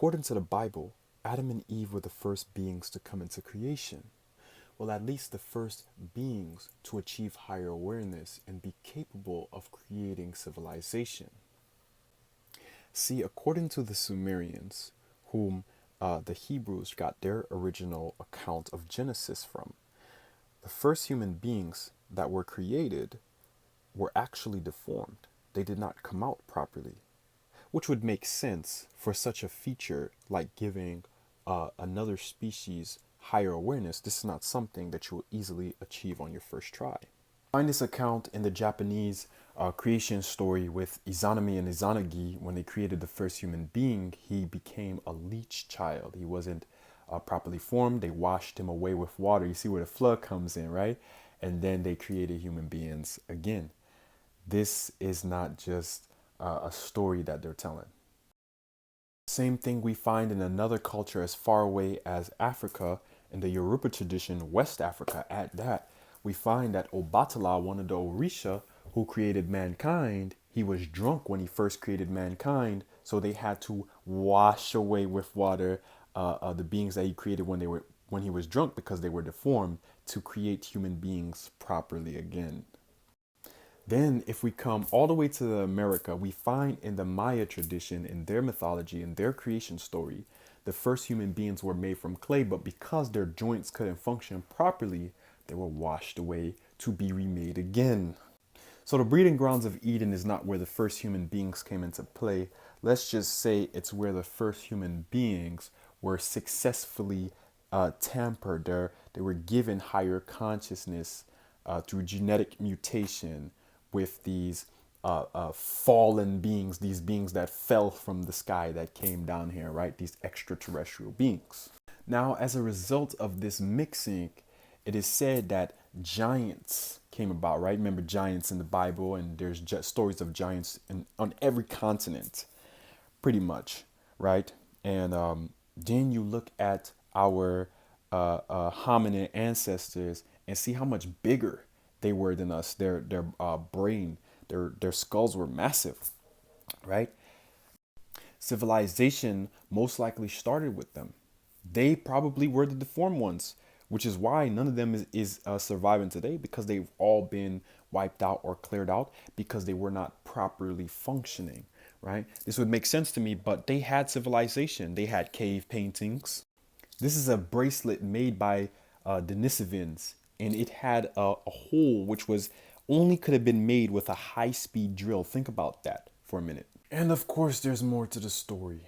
according to the Bible, Adam and Eve were the first beings to come into creation. Well, at least the first beings to achieve higher awareness and be capable of creating civilization. See, according to the Sumerians, whom the Hebrews got their original account of Genesis from, the first human beings that were created were actually deformed. They did not come out properly, which would make sense for such a feature like giving another species higher awareness. This is not something that you will easily achieve on your first try. Find this account in the Japanese creation story with Izanami and Izanagi. When they created the first human being, he became a leech child. He wasn't properly formed. They washed him away with water. You see where the flood comes in, right? And then they created human beings again. This is not just a story that they're telling. Same thing we find in another culture as far away as Africa, in the Yoruba tradition, West Africa at that. We find that Obatala, one of the Orisha who created mankind, he was drunk when he first created mankind, so they had to wash away with water the beings that he created when he was drunk because they were deformed to create human beings properly again. Then, if we come all the way to America, we find in the Maya tradition, in their mythology, in their creation story, the first human beings were made from clay, but because their joints couldn't function properly, they were washed away to be remade again. So the breeding grounds of Eden is not where the first human beings came into play. Let's just say it's where the first human beings were successfully tampered. They were given higher consciousness through genetic mutation with these fallen beings, these beings that fell from the sky that came down here, right? These extraterrestrial beings. Now, as a result of this mixing, it is said that giants came about, right? Remember giants in the Bible, and there's just stories of giants on every continent, pretty much, right? And then you look at our hominid ancestors and see how much bigger they were than us. Their brain, their skulls were massive, right? Civilization most likely started with them. They probably were the deformed ones, which is why none of them is surviving today, because they've all been wiped out or cleared out because they were not properly functioning, right? This would make sense to me, but they had civilization. They had cave paintings. This is a bracelet made by Denisovans, and it had a hole which was only could have been made with a high-speed drill. Think about that for a minute. And of course, there's more to the story.